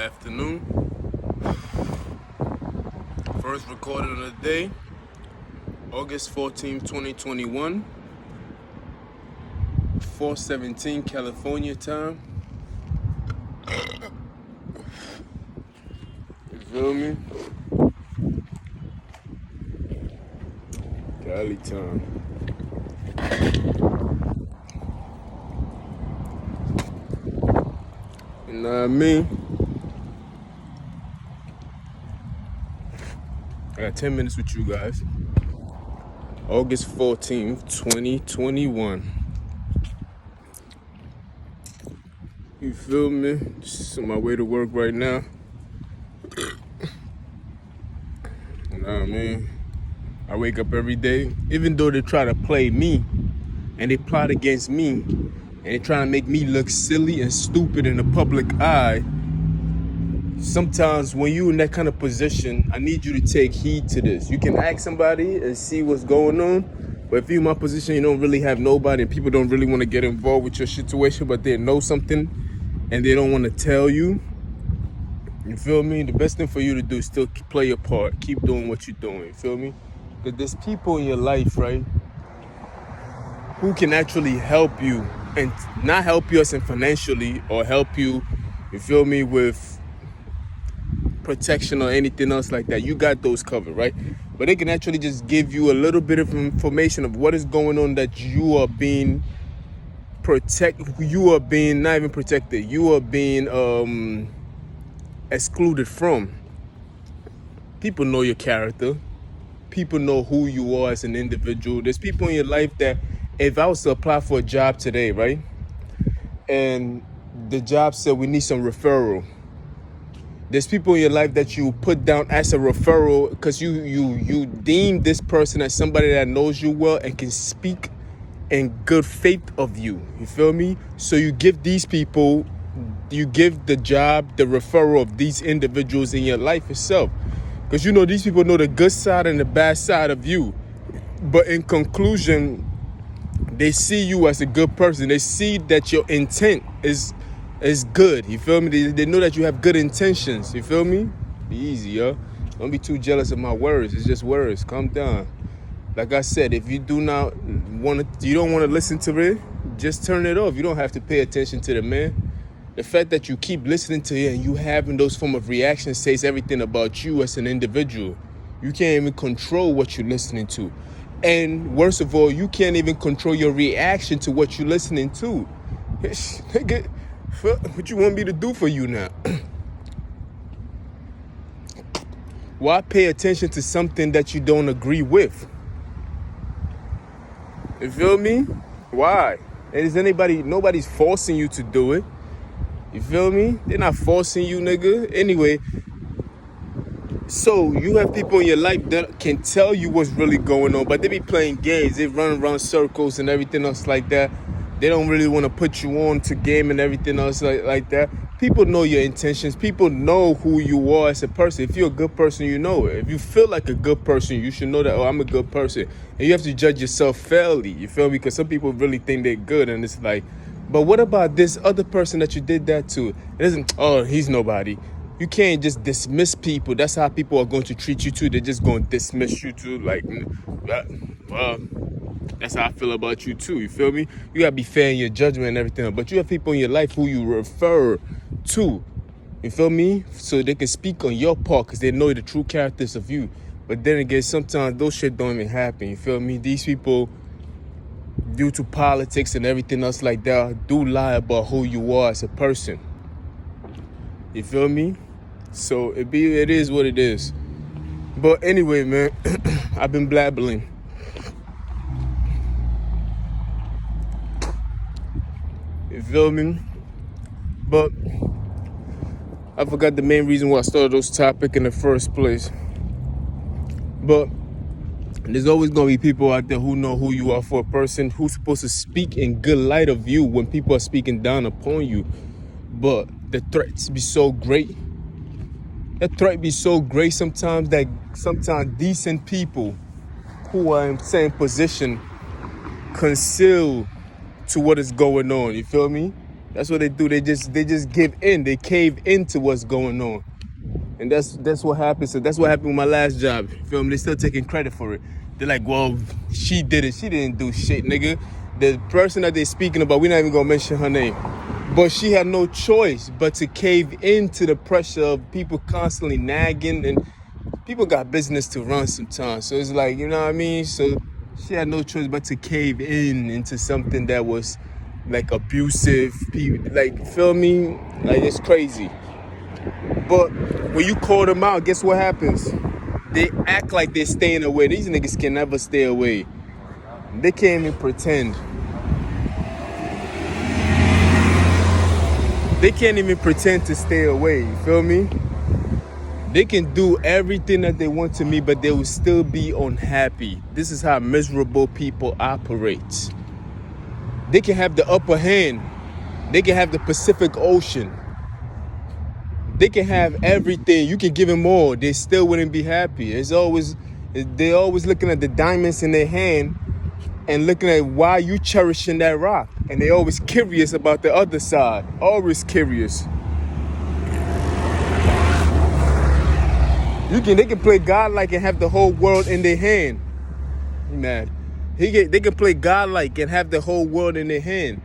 afternoon. First recorded of the day, August 14th, 2021, 4:17 California time. You feel me? Cali time. You know what I mean? I got 10 minutes with you guys. August 14th, 2021. You feel me? Just on my way to work right now. You know what I mean? I wake up every day, even though they try to play me and they plot against me and they trying to make me look silly and stupid in the public eye. Sometimes when you're in that kind of position, I need you to take heed to this. You can ask somebody and see what's going on, but if you're in my position, you don't really have nobody and people don't really want to get involved with your situation, but they know something and they don't want to tell you. You feel me? The best thing for you to do is still play your part. Keep doing what you're doing. You feel me? Because there's people in your life, right, who can actually help you, and not help you as in financially or help you, you feel me, with protection or anything else like that. You got those covered, right? But they can actually just give you a little bit of information of what is going on that you are being you are being not even protected, you are being excluded from. People know your character, people know who you are as an individual. There's people in your life that if I was to apply for a job today, right, and the job said we need some referral, there's people in your life that you put down as a referral because you deem this person as somebody that knows you well and can speak in good faith of you. You feel me? So you give these people, you give the job, the referral of these individuals in your life itself. Because you know these people know the good side and the bad side of you. But in conclusion, they see you as a good person. They see that your intent is good. You feel me? They know that you have good intentions. You feel me? Be easy, yo. Don't be too jealous of my words. It's just words. Calm down. Like I said, if you don't want to listen to it, just turn it off. You don't have to pay attention to the man. The fact that you keep listening to it and you having those form of reactions says everything about you as an individual. You can't even control what you're listening to. And worst of all, you can't even control your reaction to what you're listening to. Nigga, what you want me to do for you now? Why pay attention to something that you don't agree with? You feel me? Why? Nobody's forcing you to do it. You feel me? They're not forcing you, nigga. Anyway, so you have people in your life that can tell you what's really going on, but they be playing games. They run around circles and everything else like that. They don't really want to put you on to game and everything else like that. People know your intentions. People know who you are as a person. If you're a good person, you know it. If you feel like a good person, you should know that, oh, I'm a good person. And you have to judge yourself fairly. You feel me? Because some people really think they're good. And it's like, but what about this other person that you did that to? It isn't, oh, he's nobody. You can't just dismiss people. That's how people are going to treat you too. They're just going to dismiss you too. Like, well, that's how I feel about you too. You feel me? You gotta be fair in your judgment and everything. But you have people in your life who you refer to. You feel me? So they can speak on your part because they know the true characters of you. But then again, sometimes those shit don't even happen. You feel me? These people, due to politics and everything else like that, do lie about who you are as a person. You feel me? So it is what it is. But anyway, man, I've been blabbling. You feel me? But I forgot the main reason why I started those topics in the first place. But there's always going to be people out there who know who you are for a person, who's supposed to speak in good light of you when people are speaking down upon you. But the threats be so great. That threat be so great sometimes that sometimes decent people who are in the same position conceal to what is going on. You feel me? That's what they do. They just give in. They cave into what's going on. And that's what happened. So that's what happened with my last job. You feel me? They still taking credit for it. They're like, well, she did it. She didn't do shit, nigga. The person that they're speaking about, we're not even gonna mention her name. But she had no choice but to cave into the pressure of people constantly nagging, and people got business to run sometimes. So it's like, you know what I mean? So she had no choice but to cave in into something that was like abusive. People, like, feel me? Like, it's crazy. But when you call them out, guess what happens? They act like they're staying away. These niggas can never stay away. They can't even pretend. They can't even pretend to stay away. You feel me? They can do everything that they want to me, but they will still be unhappy. This is how miserable people operate. They can have the upper hand. They can have the Pacific Ocean. They can have everything. You can give them all. They still wouldn't be happy. They're always looking at the diamonds in their hand and looking at why you cherishing that rock. And they always curious about the other side. Always curious. They can play godlike and have the whole world in their hand. You mad? They can play godlike and have the whole world in their hand,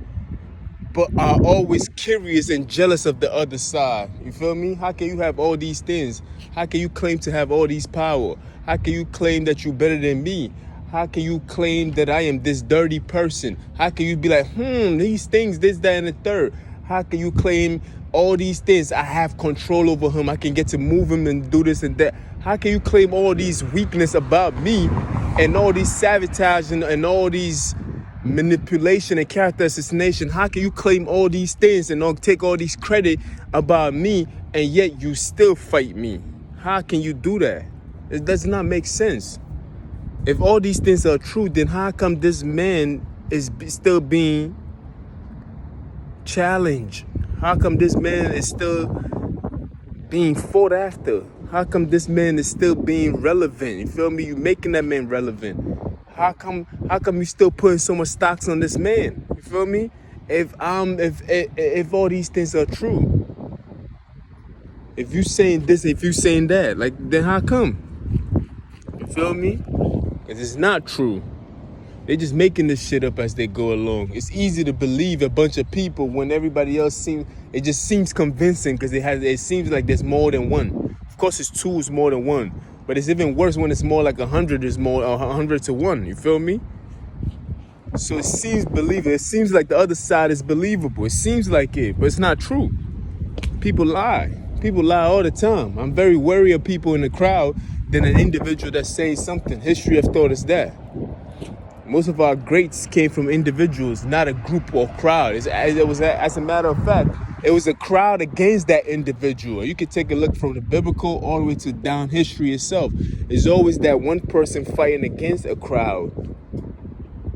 but are always curious and jealous of the other side. You feel me? How can you have all these things? How can you claim to have all these power? How can you claim that you're better than me? How can you claim that I am this dirty person? How can you be like, these things, this, that, and the third? How can you claim all these things? I have control over him. I can get to move him and do this and that. How can you claim all these weakness about me and all these sabotage and all these manipulation and character assassination? How can you claim all these things and take all these credit about me, and yet you still fight me? How can you do that? It does not make sense. If all these things are true, then how come this man is still being challenged? How come this man is still being fought after? How come this man is still being relevant? You feel me? You making that man relevant. How come you still putting so much stocks on this man? You feel me? If all these things are true, if you saying this, if you saying that, like, then how come? You feel me? Because it's not true. They're just making this shit up as they go along. It's easy to believe a bunch of people when everybody else it just seems convincing because it seems like there's more than one. Of course, it's two is more than one, but it's even worse when it's more like 100 is more 100 to 1. You feel me? So it seems believable. It seems like the other side is believable. It seems like it, but it's not true. People lie. People lie all the time. I'm very wary of people in the crowd than an individual that says something. History have taught us that. Most of our greats came from individuals, not a group or crowd. As a matter of fact, it was a crowd against that individual. You can take a look from the biblical all the way to down history itself. There's always that one person fighting against a crowd.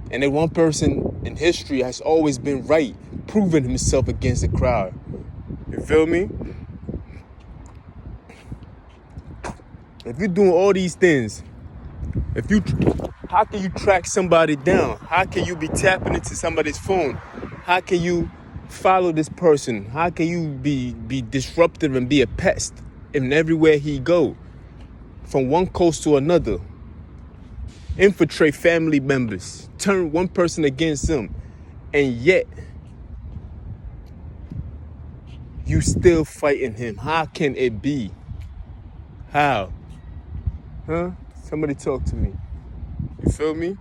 And that one person in history has always been right, proving himself against the crowd. You feel me? If you're doing all these things, how can you track somebody down? How can you be tapping into somebody's phone? How can you follow this person? How can you be disruptive and be a pest in everywhere he go? From one coast to another. Infiltrate family members. Turn one person against them. And yet, you still fighting him. How can it be? How? Huh? Somebody talk to me. You feel me?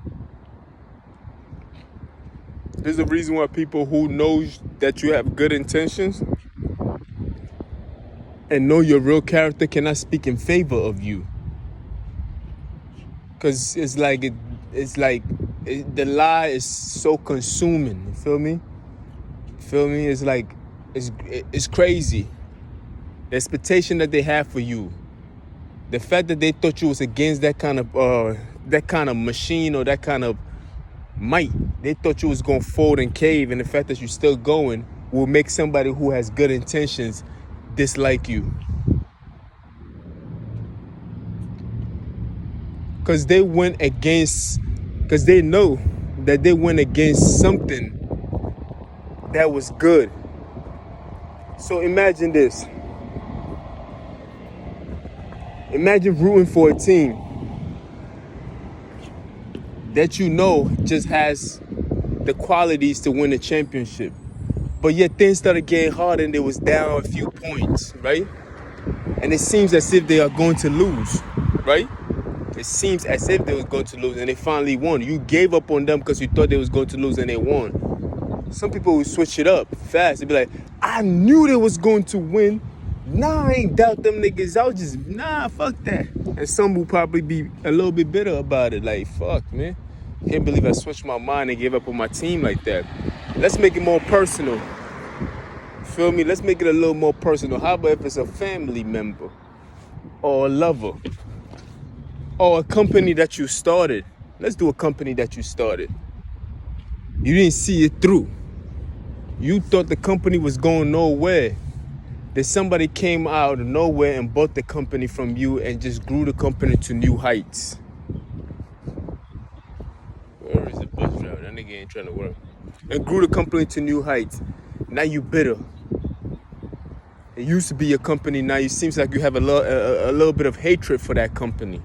There's a reason why people who knows that you have good intentions and know your real character cannot speak in favor of you. Because it's like the lie is so consuming. You feel me? It's like, it's crazy. The expectation that they have for you. The fact that they thought you was against that kind of machine or that kind of might. They thought you was going to fold and cave, and the fact that you're still going will make somebody who has good intentions dislike you. Because they know that they went against something that was good. So imagine this. Imagine rooting for a team that you know just has the qualities to win a championship. But yet things started getting hard and they was down a few points, right? And it seems as if they are going to lose, right? It seems as if they was going to lose and they finally won. You gave up on them because you thought they was going to lose and they won. Some people will switch it up fast. They'd be like, I knew they was going to win. Nah, I ain't doubt them niggas. I was just, fuck that. And some will probably be a little bit bitter about it. Like, fuck, man. Can't believe I switched my mind and gave up on my team like that. Let's make it more personal. Feel me? Let's make it a little more personal. How about if it's a family member or a lover or a company that you started? Let's do a company that you started. You didn't see it through. You thought the company was going nowhere. Then somebody came out of nowhere and bought the company from you and just grew the company to new heights. Where is the bus driver? That nigga ain't trying to work. And grew the company to new heights. Now you bitter. It used to be your company. Now it seems like you have a little bit of hatred for that company.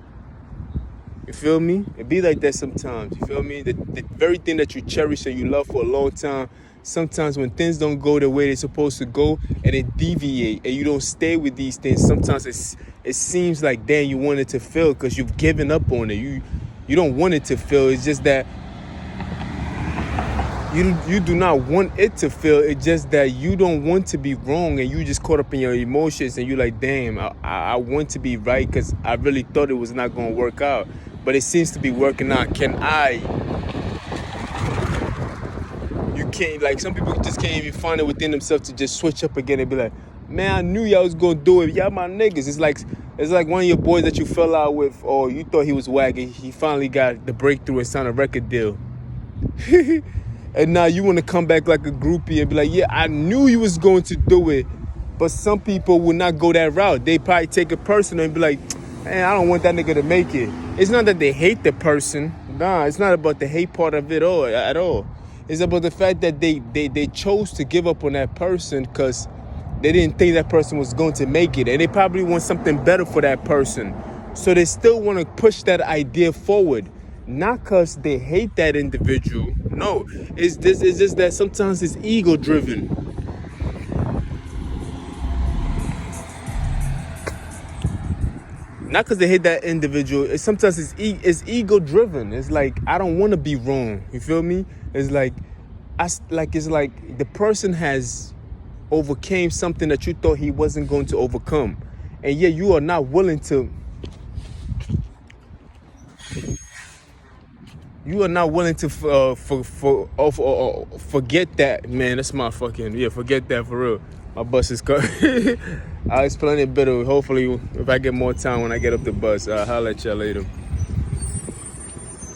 You feel me? It be like that sometimes. You feel me? The very thing that you cherish and you love for a long time, sometimes when things don't go the way they're supposed to go and it deviate and you don't stay with these things, sometimes it seems like, damn, you want it to fail because you've given up on it. You don't want it to fail. It's just that you do not want it to fail. It's just that you don't want to be wrong and you just caught up in your emotions and you're like, damn, I want to be right because I really thought it was not going to work out. But it seems to be working out. You can't, like, some people just can't even find it within themselves to just switch up again and be like, man, I knew y'all was going to do it. Y'all my niggas. It's like one of your boys that you fell out with or you thought he was wagging. He finally got the breakthrough and signed a record deal. And now you want to come back like a groupie and be like, yeah, I knew you was going to do it. But some people will not go that route. They probably take it personal and be like, man, I don't want that nigga to make it. It's not that they hate the person. Nah, it's not about the hate part of it at all. It's about the fact that they chose to give up on that person because they didn't think that person was going to make it. And they probably want something better for that person. So they still want to push that idea forward. Not because they hate that individual. No, it's just that sometimes it's ego driven. Not because they hate that individual. Sometimes it's ego driven. It's like, I don't want to be wrong. You feel me? It's like the person has overcame something that you thought he wasn't going to overcome, and yet you are not willing to. You are not willing to forget that, man. That's my fucking, forget that for real. My bus is coming. I'll explain it better. Hopefully, if I get more time when I get up the bus, I'll holler at y'all later.